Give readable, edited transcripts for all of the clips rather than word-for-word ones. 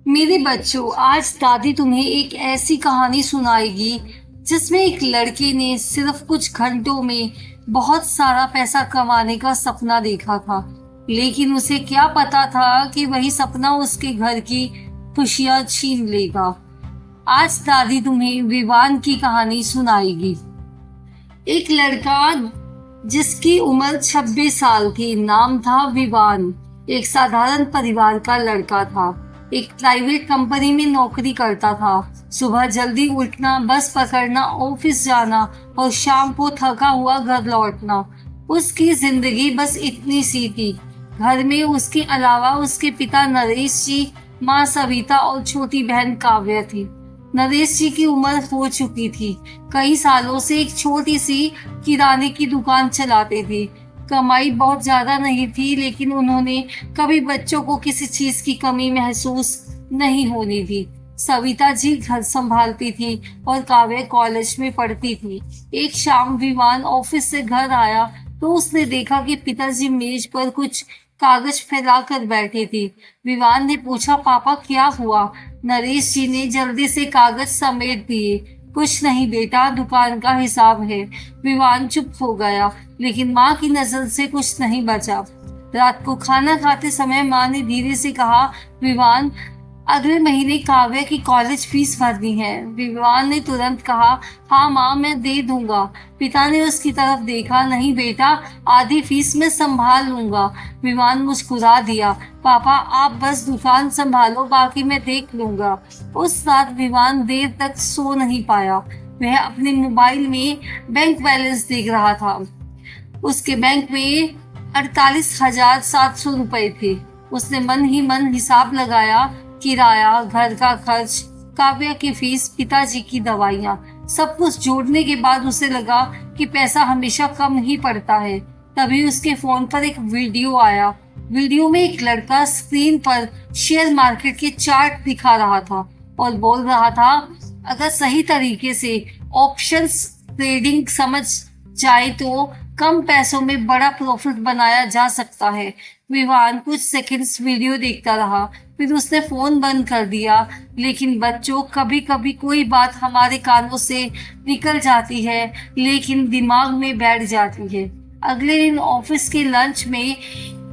मेरे बच्चों, आज दादी तुम्हें एक ऐसी कहानी सुनाएगी जिसमें एक लड़के ने सिर्फ कुछ घंटों में बहुत सारा पैसा कमाने का सपना देखा था। लेकिन उसे क्या पता था कि वही सपना उसके घर की खुशियां छीन लेगा। आज दादी तुम्हें विवान की कहानी सुनाएगी। एक लड़का जिसकी उम्र 26 साल थी, नाम था विवान। एक साधारण परिवार का लड़का था। एक प्राइवेट कंपनी में नौकरी करता था। सुबह जल्दी उठना, बस पकड़ना, ऑफिस जाना और शाम को थका हुआ घर लौटना। उसकी जिंदगी बस इतनी सी थी। घर में उसके अलावा उसके पिता नरेश जी, माँ सविता और छोटी बहन काव्या थी। नरेश जी की उम्र हो चुकी थी। कई सालों से एक छोटी सी किराने की दुकान चलाते थे। कमाई बहुत ज्यादा नहीं थी, लेकिन उन्होंने कभी बच्चों को किसी चीज की कमी महसूस नहीं होने दी। सविता जी घर संभालती थी और काव्या कॉलेज में पढ़ती थी। एक शाम विवान ऑफिस से घर आया तो उसने देखा कि पिताजी मेज पर कुछ कागज फैला कर बैठे थे। विवान ने पूछा, पापा क्या हुआ? नरेश जी ने जल्दी से कागज समेट दिए। कुछ नहीं बेटा, दुकान का हिसाब है। विवान चुप हो गया, लेकिन माँ की नजर से कुछ नहीं बचा। रात को खाना खाते समय माँ ने धीरे से कहा, विवान, अगले महीने काव्या की कॉलेज फीस भरनी है। विवान ने तुरंत कहा, हाँ माँ, मैं दे दूंगा। पिता ने उसकी तरफ देखा, नहीं बेटा, आधी फीस मैं संभाल लूंगा। विवान मुस्कुरा दिया, पापा आप बस दुकान संभालो, बाकी मैं देख लूंगा। उस रात विवान देर तक सो नहीं पाया। वह अपने मोबाइल में बैंक बैलेंस देख रहा था। उसके बैंक में 48,700 रुपए थे। उसने मन ही मन हिसाब लगाया। किराया, घर का खर्च, काव्या की फीस, पिताजी की दवाइयाँ, सब कुछ जोड़ने के बाद उसे लगा कि पैसा हमेशा कम ही पड़ता है। तभी उसके फोन पर एक वीडियो आया। वीडियो में एक लड़का स्क्रीन पर शेयर मार्केट के चार्ट दिखा रहा था और बोल रहा था, अगर सही तरीके से ऑप्शंस ट्रेडिंग समझ जाए तो कम पैसों में बड़ा प्रॉफिट बनाया जा सकता है। विवान कुछ सेकंड्स वीडियो देखता रहा, फिर उसने फोन बंद कर दिया। लेकिन बच्चों, कभी कभी कोई बात हमारे कानों से निकल जाती है, लेकिन दिमाग में बैठ जाती है। अगले दिन ऑफिस के लंच में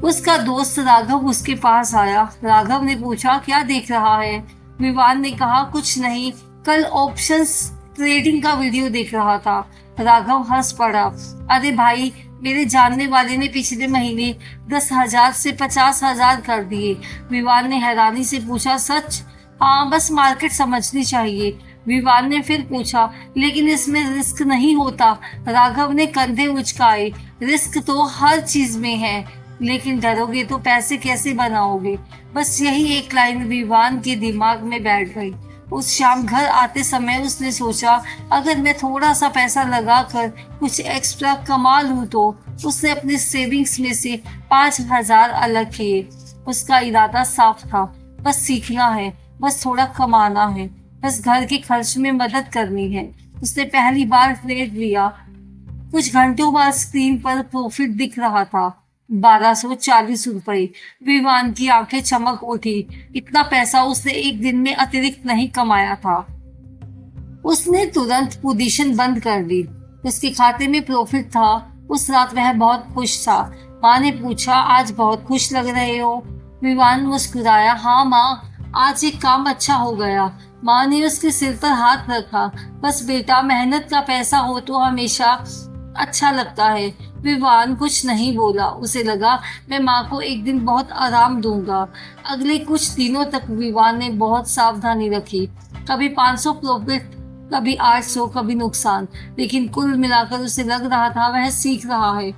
उसका दोस्त राघव उसके पास आया। राघव ने पूछा, क्या देख रहा है? विवान ने कहा, कुछ नहीं, कल ऑप्शंस ट्रेडिंग का वीडियो देख रहा था। राघव हंस पड़ा, अरे भाई, मेरे जानने वाले ने पिछले महीने 10,000 से 50,000 कर दिए। विवान ने हैरानी से पूछा, सच? हाँ, बस मार्केट समझनी चाहिए। विवान ने फिर पूछा, लेकिन इसमें रिस्क नहीं होता? राघव ने कंधे उचकाए, रिस्क तो हर चीज में है, लेकिन डरोगे तो पैसे कैसे बनाओगे? बस यही एक लाइन विवान के दिमाग में बैठ गई। उस शाम घर आते समय उसने सोचा, अगर मैं थोड़ा सा पैसा लगाकर कुछ एक्स्ट्रा कमा लूं तो। उसने अपने सेविंग्स में से 5,000 अलग किए। उसका इरादा साफ था, बस सीखना है, बस थोड़ा कमाना है, बस घर के खर्च में मदद करनी है। उसने पहली बार ट्रेड लिया। कुछ घंटों बाद स्क्रीन पर प्रॉफिट दिख रहा था, 1,240 रुपए। विवान की आंखें चमक उठी। इतना पैसा उसने एक दिन में अतिरिक्त नहीं कमाया था। उसने तुरंत पोजीशन बंद कर दी। उसके खाते में प्रॉफिट था। उस रात वह बहुत खुश था। माँ ने पूछा, आज बहुत खुश लग रहे हो? विवान मुस्कुराया, हाँ माँ, आज एक काम अच्छा हो गया। माँ ने उसके सिर पर हाथ रखा, बस बेटा, मेहनत का पैसा हो तो हमेशा अच्छा लगता है। विवान कुछ नहीं बोला। उसे लगा, मैं माँ को एक दिन बहुत आराम दूंगा। अगले कुछ दिनों तक विवान ने बहुत सावधानी रखी। कभी 500 प्रॉफिट, कभी 800, कभी नुकसान, लेकिन कुल मिलाकर उसे लग रहा था वह सीख रहा है।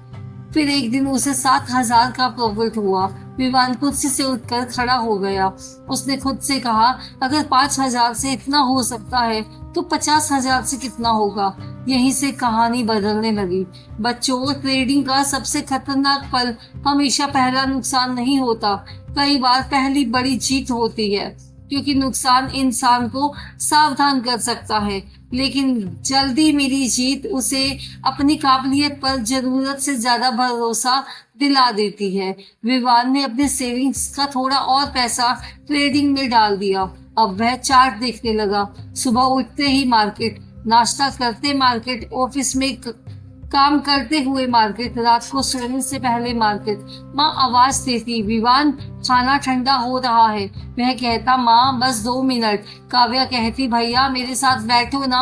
फिर एक दिन उसे 7,000 का प्रॉफिट हुआ। विवान कुर्सी से उठकर खड़ा हो गया। उसने खुद से कहा, अगर 5,000 से इतना हो सकता है तो 50,000 से कितना होगा? यहीं से कहानी बदलने लगी। बच्चों, ट्रेडिंग का सबसे खतरनाक पल हमेशा पहला नुकसान नहीं होता। कई बार पहली बड़ी जीत होती है, क्योंकि नुकसान इंसान को सावधान कर सकता है, लेकिन जल्दी मिली जीत उसे अपनी काबिलियत पर जरूरत से ज्यादा भरोसा दिला देती है। विवान ने अपने सेविंग्स का थोड़ा और पैसा ट्रेडिंग में डाल दिया। अब वह चार्ट देखने लगा। सुबह उठते ही मार्केट, नाश्ता करते मार्केट, ऑफिस में काम करते हुए मार्केट, रात को सोने से पहले मार्केट। माँ आवाज देती, विवान खाना ठंडा हो रहा है। वह कहता, माँ बस 2 मिनट। काव्या कहती, भैया मेरे साथ बैठो ना।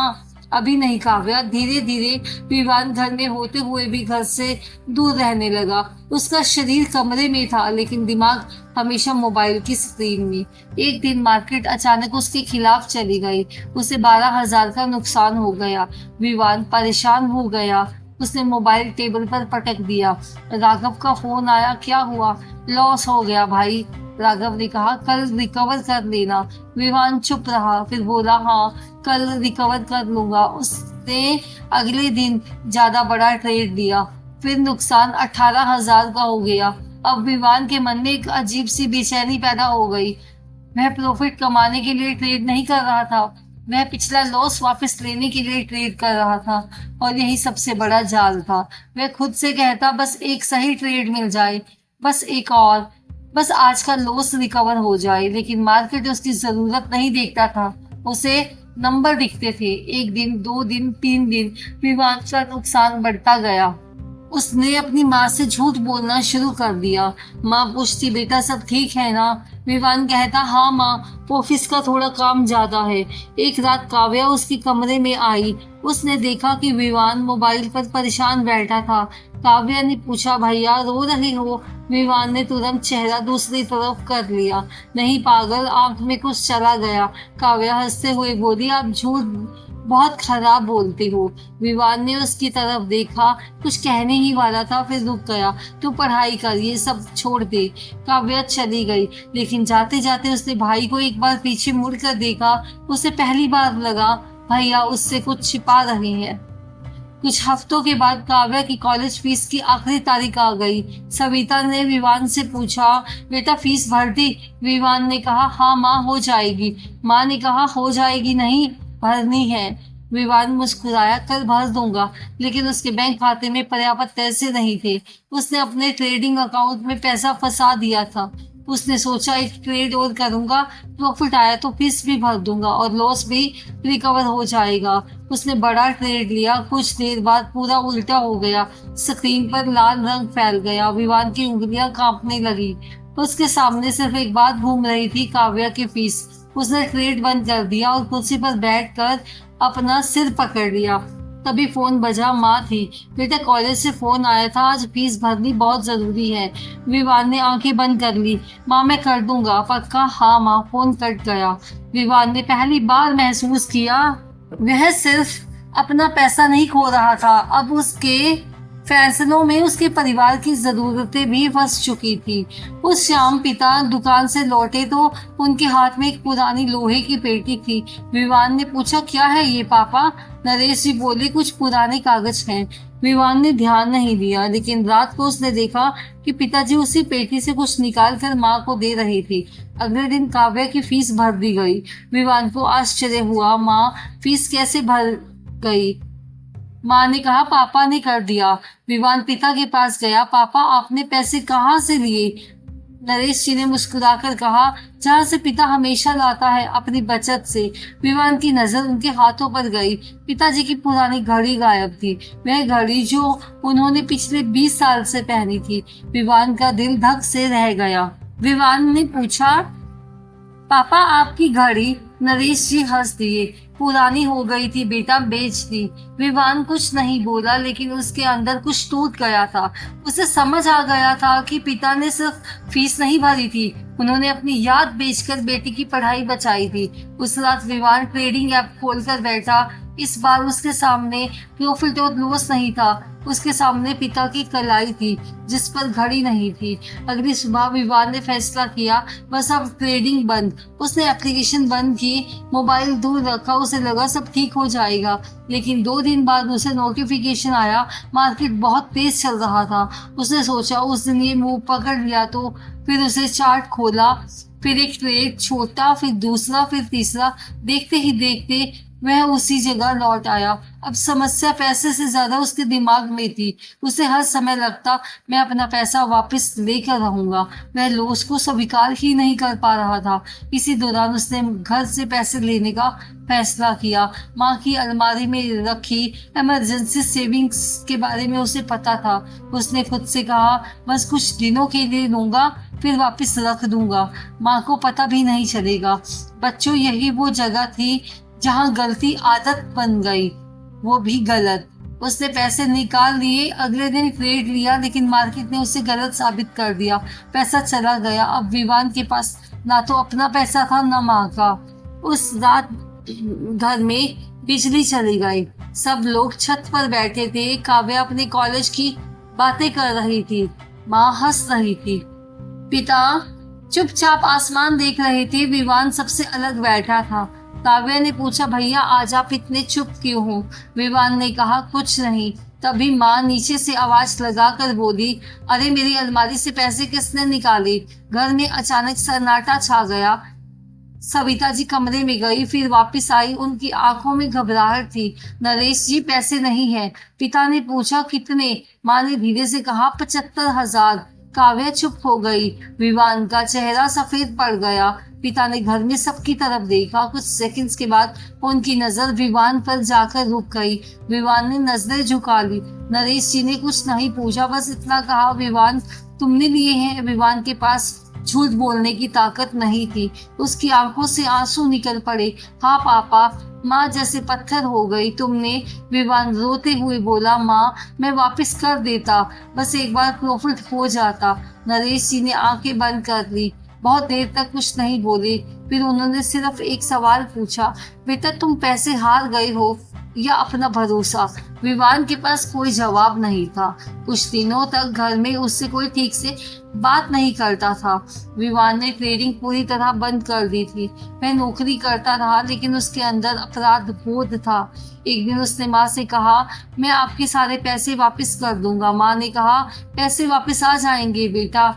अभी नहीं काव्या। धीरे धीरे विवान घर में होते हुए भी घर से दूर रहने लगा। उसका शरीर कमरे में था, लेकिन दिमाग हमेशा मोबाइल की स्क्रीन में। एक दिन मार्केट अचानक उसके खिलाफ चली गई। उसे 12,000 का नुकसान हो गया। विवान परेशान हो गया। उसने मोबाइल टेबल पर पटक दिया। राघव का फोन आया। क्या हुआ? लॉस हो गया भाई, राघव ने कहा। कल रिकवर कर लेना। विवान चुप रहा, फिर बोला, हाँ कल रिकवर कर लूंगा। उसने अगले दिन ज्यादा बड़ा ट्रेड दिया, फिर नुकसान 18,000 का हो गया। अब विवान के मन में एक अजीब सी बेचैनी पैदा हो गई। वह प्रॉफिट कमाने के लिए ट्रेड नहीं कर रहा था, वह पिछला लॉस वापस लेने के लिए ट्रेड कर रहा था, और यही सबसे बड़ा जाल था। वह खुद से कहता, बस एक सही ट्रेड मिल जाए, बस एक और, बस आज का लॉस रिकवर हो जाए। लेकिन मार्केट उसकी जरूरत नहीं देखता था, उसे नंबर दिखते थे। 1 दिन, 2 दिन, 3 दिन, विवान का नुकसान बढ़ता गया। उसने अपनी माँ से झूठ बोलना शुरू कर दिया। माँ पूछती, बेटा सब ठीक है ना? विवान कहता, हाँ माँ, ऑफिस का थोड़ा काम ज्यादा है। एक रात काव्या उसके कमरे में आई। उसने देखा कि विवान मोबाइल पर परेशान बैठा था। काव्या ने पूछा, भैया रो रहे हो? विवान ने तुरंत चेहरा दूसरी तरफ कर लिया। नहीं पागल, आंख में कुछ चला गया। काव्या हंसते हुए बोली, आप झूठ बहुत खराब बोलते हो। विवान ने उसकी तरफ देखा, कुछ कहने ही वाला था, फिर रुक गया। तू पढ़ाई कर, ये सब छोड़ दे। काव्या चली गई, लेकिन जाते जाते उसने भाई को एक बार पीछे मुड़कर देखा। उसे पहली बार लगा भैया उससे कुछ छिपा रहे हैं। कुछ हफ्तों के बाद काव्या की कॉलेज फीस की आखिरी तारीख आ गई। सविता ने विवान से पूछा, बेटा फीस भर दी? विवान ने कहा, हाँ माँ हो जाएगी। माँ ने कहा, हो जाएगी नहीं, भरनी है। विवान मुस्कुराया, कल भर दूंगा। लेकिन उसके बैंक खाते में पर्याप्त पैसे नहीं थे। उसने अपने ट्रेडिंग अकाउंट में पैसा फंसा दिया था। उसने सोचा, एक ट्रेड और करूंगा, प्रॉफिट आया तो फीस भी भर दूंगा और लॉस भी रिकवर हो जाएगा। उसने बड़ा ट्रेड लिया। कुछ देर बाद पूरा उल्टा हो गया। स्क्रीन पर लाल रंग फैल गया। विवान की उंगलियां कांपने लगी। उसके सामने सिर्फ एक बात घूम रही थी, काव्या की फीस। उसने ट्रेड बंद कर दिया और कुर्सी पर बैठकर अपना सिर पकड़ लिया। तभी फोन बजा। माँ थी। बेटा कॉलेज से फोन आया था, आज फीस भरनी बहुत जरूरी है। विवान ने आंखें बंद कर ली। माँ मैं कर दूंगा। पक्का? हाँ माँ। फोन कट गया। विवान ने पहली बार महसूस किया वह सिर्फ अपना पैसा नहीं खो रहा था, अब उसके फैसलों में उसके परिवार की जरूरतें भी फंस चुकी थी। उस शाम पिता दुकान से लौटे तो उनके हाथ में एक पुरानी लोहे की पेटी थी। विवान ने पूछा, क्या है ये पापा? नरेश जी बोले, कुछ पुराने कागज हैं। विवान ने ध्यान नहीं दिया, लेकिन रात को उसने देखा कि पिताजी उसी पेटी से कुछ निकाल कर माँ को दे रहे थे। अगले दिन काव्या की फीस भर दी गई। विवान को आश्चर्य हुआ, माँ फीस कैसे भर गई? माँ ने कहा, पापा ने कर दिया। विवान पिता के पास गया। पापा आपने पैसे कहाँ से लिए? नरेश जी ने मुस्कुराकर कहा, जहाँ से पिता हमेशा लाता है, अपनी बचत से। विवान की नजर उनके हाथों पर गई। पिताजी की पुरानी घड़ी गायब थी, वह घड़ी जो उन्होंने पिछले 20 साल से पहनी थी। विवान का दिल धक से रह गया। विवान ने पूछा, पापा आपकी घड़ी? नरेश जी हंस दिए। पुरानी हो गई थी बेटा, बेच दी। विवान कुछ नहीं बोला, लेकिन उसके अंदर कुछ टूट गया था। उसे समझ आ गया था कि पिता ने सिर्फ फीस नहीं भरी थी, उन्होंने अपनी याद बेचकर बेटी की पढ़ाई बचाई थी। उस रात विवान ट्रेडिंग ऐप खोलकर बैठा। इस बार उसके सामने प्रॉफिट और लॉस नहीं था, उसके सामने पिता की कलाई थी जिस पर घड़ी नहीं थी। अगली सुबह विवान ने फैसला किया, बस अब ट्रेडिंग बंद। उसने एप्लीकेशन बंद की, मोबाइल दूर रखा। उसे लगा सब ठीक हो जाएगा, लेकिन 2 दिन बाद उसे नोटिफिकेशन आया, मार्केट बहुत तेज चल रहा था। उसने सोचा उस दिन ये मूव पकड़ लिया तो। फिर उसे चार्ट खोला। फिर एक ट्रेड छोटा, फिर दूसरा, फिर तीसरा। देखते ही देखते वह उसी जगह लौट आया। अब समस्या पैसे से ज्यादा उसके दिमाग में थी। उसे हर समय लगता, मैं अपना पैसा वापस लेकर रहूंगा। वह लॉस को स्वीकार ही नहीं कर पा रहा था। इसी दौरान उसने घर से पैसे लेने का फैसला किया। माँ की अलमारी में रखी इमरजेंसी सेविंग्स के बारे में उसे पता था। उसने खुद से कहा, बस कुछ दिनों के लिए लूंगा, फिर वापस रख दूंगा। माँ को पता भी नहीं चलेगा। बच्चों, यही वो जगह थी जहाँ गलती आदत बन गई, वो भी गलत। उसने पैसे निकाल लिए, अगले दिन ट्रेड लिया, लेकिन मार्केट ने उसे गलत साबित कर दिया। पैसा चला गया। अब विवान के पास ना तो अपना पैसा था, ना माँ का। उस रात घर में बिजली चली गई। सब लोग छत पर बैठे थे। काव्या अपने कॉलेज की बातें कर रही थी। माँ हंस रही थी। पिता चुपचाप आसमान देख रहे थे। विवान सबसे अलग बैठा था। काव्या ने पूछा, भैया आज आप इतने चुप क्यों हो? विवान ने कहा, कुछ नहीं। तभी माँ नीचे से आवाज लगाकर बोली, अरे मेरी अलमारी से पैसे किसने निकाले? घर में अचानक सन्नाटा छा गया। सविता जी कमरे में गई, फिर वापस आई। उनकी आंखों में घबराहट थी। नरेश जी, पैसे नहीं है। पिता ने पूछा, कितने? माँ ने धीरे से कहा, 75,000। काव्या चुप हो गई। विवान का चेहरा सफेद पड़ गया। पिता ने घर में सबकी तरफ देखा। कुछ सेकंड्स के बाद उनकी नजर विवान पर जाकर रुक गई। विवान ने नजरें झुका ली। नरेश जी ने कुछ नहीं पूछा, बस इतना कहा, विवान तुमने लिए हैं? विवान के पास झूठ बोलने की ताकत नहीं थी। उसकी आंखों से आंसू निकल पड़े। हाँ पापा। माँ जैसे पत्थर हो गई। तुमने? विवान रोते हुए बोला, माँ मैं वापस कर देता, बस एक बार प्रॉफिट हो जाता। नरेश जी ने आंखें बंद कर ली। बहुत देर तक कुछ नहीं बोले। फिर उन्होंने सिर्फ एक सवाल पूछा, बेटा तुम पैसे हार गए हो या अपना भरोसा? विवान के पास कोई जवाब नहीं था। कुछ दिनों तक घर में उससे कोई ठीक से बात नहीं करता था। विवान ने ट्रेडिंग पूरी तरह बंद कर दी थी। वह नौकरी करता रहा, लेकिन उसके अंदर अपराध बोध था। एक दिन उसने माँ से कहा, मैं आपके सारे पैसे वापस कर दूंगा। माँ ने कहा, पैसे वापस आ जाएंगे बेटा।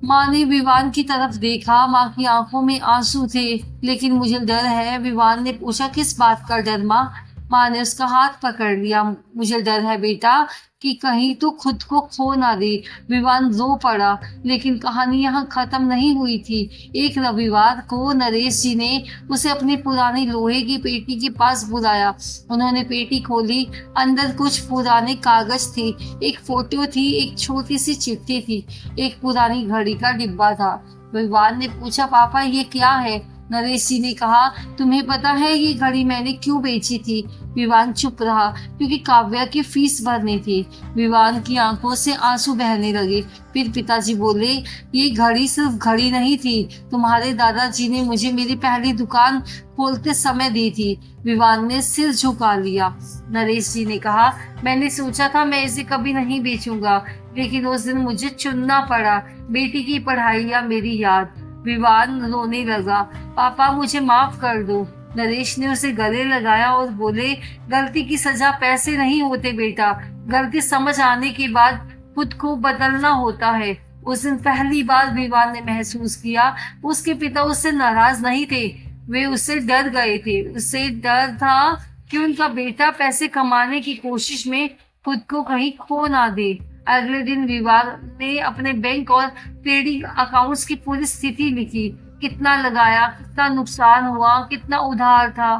माँ ने विवान की तरफ देखा। माँ की आंखों में आंसू थे। लेकिन मुझे डर है। विवान ने पूछा, किस बात का डर माँ? माँ ने उसका हाथ पकड़ लिया। मुझे डर है बेटा कि कहीं तो खुद को खो ना दे। विवान रो पड़ा। लेकिन कहानी यहाँ खत्म नहीं हुई थी। एक रविवार को नरेश जी ने उसे अपनी पुरानी लोहे की पेटी के पास बुलाया। उन्होंने पेटी खोली। अंदर कुछ पुराने कागज थे। एक फोटो थी, एक छोटी सी चिट्ठी थी, एक पुरानी घड़ी का डिब्बा था। विवान ने पूछा, पापा ये क्या है? नरेश जी ने कहा, तुम्हें पता है ये घड़ी मैंने क्यों बेची थी? विवान चुप रहा। क्योंकि काव्या की फीस भरनी थी। विवान की आंखों से आंसू बहने लगे। फिर पिताजी बोले, ये घड़ी सिर्फ घड़ी नहीं थी, तुम्हारे दादाजी ने मुझे मेरी पहली दुकान खोलते समय दी थी। विवान ने सिर झुका लिया। नरेश जी ने कहा, मैंने सोचा था मैं इसे कभी नहीं बेचूंगा, लेकिन उस दिन मुझे चुनना पड़ा, बेटी की पढ़ाई या मेरी याद। विवान रोने लगा। पापा मुझे माफ कर दो। नरेश ने उसे गले लगाया और बोले, गलती की सजा पैसे नहीं होते बेटा, गलती समझ आने के बाद खुद को बदलना होता है। उस दिन पहली बार विवान ने महसूस किया, उसके पिता उससे नाराज नहीं थे, वे उससे डर गए थे। उससे डर था कि उनका बेटा पैसे कमाने की कोशिश में खुद को कहीं खो ना दे। अगले दिन विवान ने अपने बैंक और ट्रेडिंग अकाउंट्स की पूरी स्थिति लिखी। कितना लगाया, कितना नुकसान हुआ, कितना उधार था,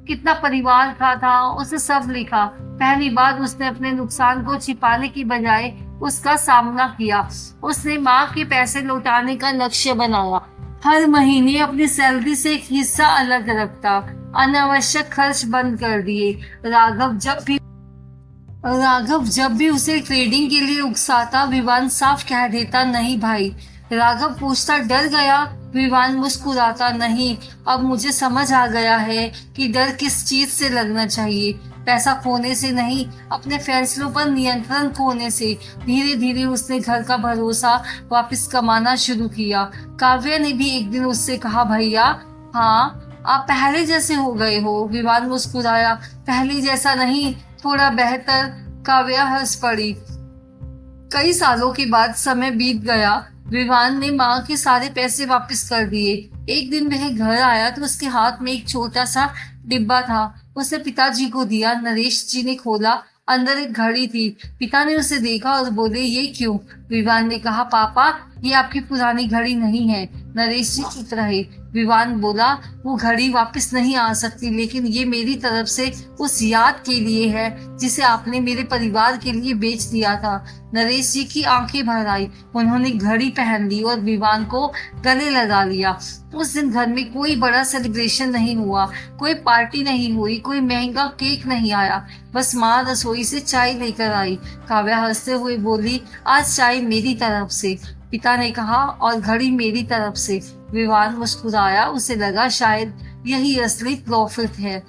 कितना परिवार का था, उसे सब लिखा। पहली बार उसने अपने नुकसान को छिपाने की बजाय उसका सामना किया। उसने माँ के पैसे लौटाने का लक्ष्य बनाया। हर महीने अपनी सैलरी से एक हिस्सा अलग रखता। अनावश्यक खर्च बंद कर दिए। राघव जब भी उसे ट्रेडिंग के लिए उकसाता, विवान साफ कह देता, नहीं भाई। राघव पूछता, डर गया? विवान मुस्कुराता, नहीं, अब मुझे समझ आ गया है कि डर किस चीज से लगना चाहिए। पैसा खोने से नहीं, अपने फैसलों पर नियंत्रण खोने से। धीरे धीरे उसने घर का भरोसा वापस कमाना शुरू किया। काव्या ने भी एक दिन उससे कहा, भैया हाँ आप पहले जैसे हो गए हो। विवान मुस्कुराया, पहले जैसा नहीं, थोड़ा बेहतर। काव्या हंस पड़ी। कई सालों के बाद समय बीत गया। विवान ने माँ के सारे पैसे वापस कर दिए। एक दिन वह घर आया तो उसके हाथ में एक छोटा सा डिब्बा था। उसने पिताजी को दिया। नरेश जी ने खोला, अंदर एक घड़ी थी। पिता ने उसे देखा और बोले, ये क्यों? विवान ने कहा, पापा ये आपकी पुरानी घड़ी नहीं है। नरेश जी चुप रहे। विवान बोला, वो घड़ी वापस नहीं आ सकती, लेकिन ये मेरी तरफ से उस याद के लिए है जिसे आपने मेरे परिवार के लिए बेच दिया था। नरेश जी की आंखें भर आई। उन्होंने घड़ी पहन ली और विवान को गले लगा लिया। उस दिन घर में कोई बड़ा सेलिब्रेशन नहीं हुआ, कोई पार्टी नहीं हुई, कोई महंगा केक नहीं आया। बस माँ रसोई से चाय लेकर आई। काव्या हंसते हुए बोली, आज चाय मेरी तरफ से। पिता ने कहा, और घड़ी मेरी तरफ से। विवान मुस्कुराया। उसे लगा शायद यही असली प्रॉफिट है।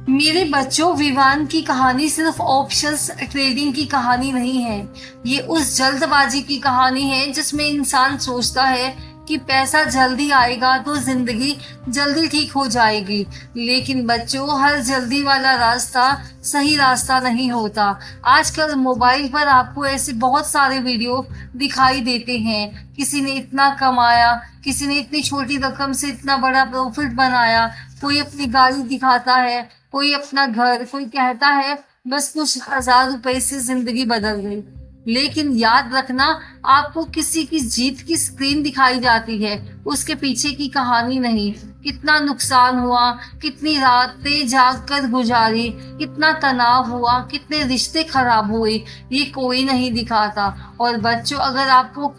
मेरे बच्चों, विवान की कहानी सिर्फ ऑप्शंस ट्रेडिंग की कहानी नहीं है। ये उस जल्दबाजी की कहानी है जिसमें इंसान सोचता है कि पैसा जल्दी आएगा तो जिंदगी जल्दी ठीक हो जाएगी। लेकिन बच्चों, हर जल्दी वाला रास्ता सही रास्ता नहीं होता। आजकल मोबाइल पर आपको ऐसे बहुत सारे वीडियो दिखाई देते हैं। किसी ने इतना कमाया, किसी ने इतनी छोटी रकम से इतना बड़ा प्रॉफिट बनाया। कोई अपनी गाड़ी दिखाता है, कोई अपना घर, कोई कहता है बस कुछ 1000 रुपए से जिंदगी बदल गई। लेकिन याद रखना, आपको किसी की जीत की स्क्रीन दिखाई जाती है, उसके पीछे की कहानी नहीं। कितना नुकसान हुआ, कितनी रातें जाग कर गुजारी, कितना तनाव हुआ, कितने रिश्ते खराब हुए, ये कोई नहीं दिखाता। और बच्चों, अगर आपको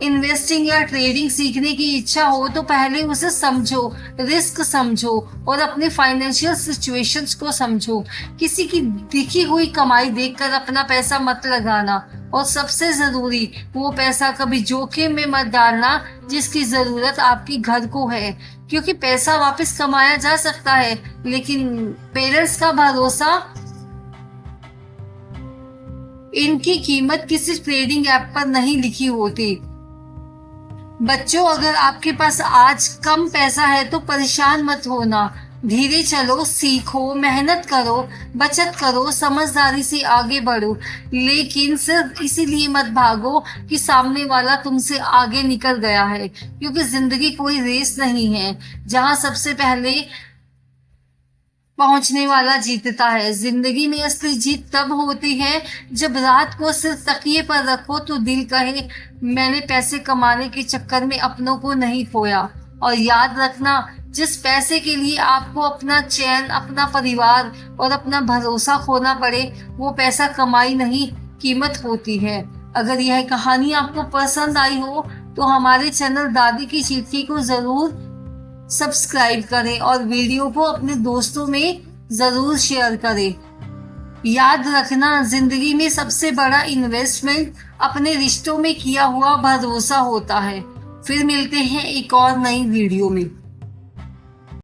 इन्वेस्टिंग या ट्रेडिंग सीखने की इच्छा हो तो पहले उसे समझो, रिस्क समझो और अपने फाइनेंशियल सिचुएशंस को समझो। किसी की दिखी हुई कमाई देखकर अपना पैसा मत लगाना, और सबसे जरूरी, वो पैसा कभी जोखिम में मत डालना जिसकी जरूरत आपकी घर को है। क्योंकि पैसा वापस कमाया जा सकता है, लेकिन पेरेंट्स का भरोसा, इनकी कीमत किसी ट्रेडिंग ऐप पर नहीं लिखी होती। बच्चों, अगर आपके पास आज कम पैसा है तो परेशान मत होना। धीरे चलो, सीखो, मेहनत करो, बचत करो, समझदारी से आगे बढ़ो। लेकिन सिर्फ इसीलिए मत भागो कि सामने वाला तुमसे आगे निकल गया है। क्योंकि जिंदगी कोई रेस नहीं है जहां सबसे पहले पहुंचने वाला जीतता है। जिंदगी में असली जीत तब होती है जब रात को सिर्फ तकिए पर रखो तो दिल कहे, मैंने पैसे कमाने के चक्कर में अपनों को नहीं खोया। और याद रखना, जिस पैसे के लिए आपको अपना चैन, अपना परिवार और अपना भरोसा खोना पड़े, वो पैसा कमाई नहीं, कीमत होती है। अगर यह कहानी आपको पसंद आई हो तो हमारे चैनल दादी की चिट्ठी को जरूर सब्सक्राइब करें और वीडियो को अपने दोस्तों में जरूर शेयर करें। याद रखना, जिंदगी में सबसे बड़ा इन्वेस्टमेंट अपने रिश्तों में किया हुआ भरोसा होता है। फिर मिलते हैं एक और नई वीडियो में।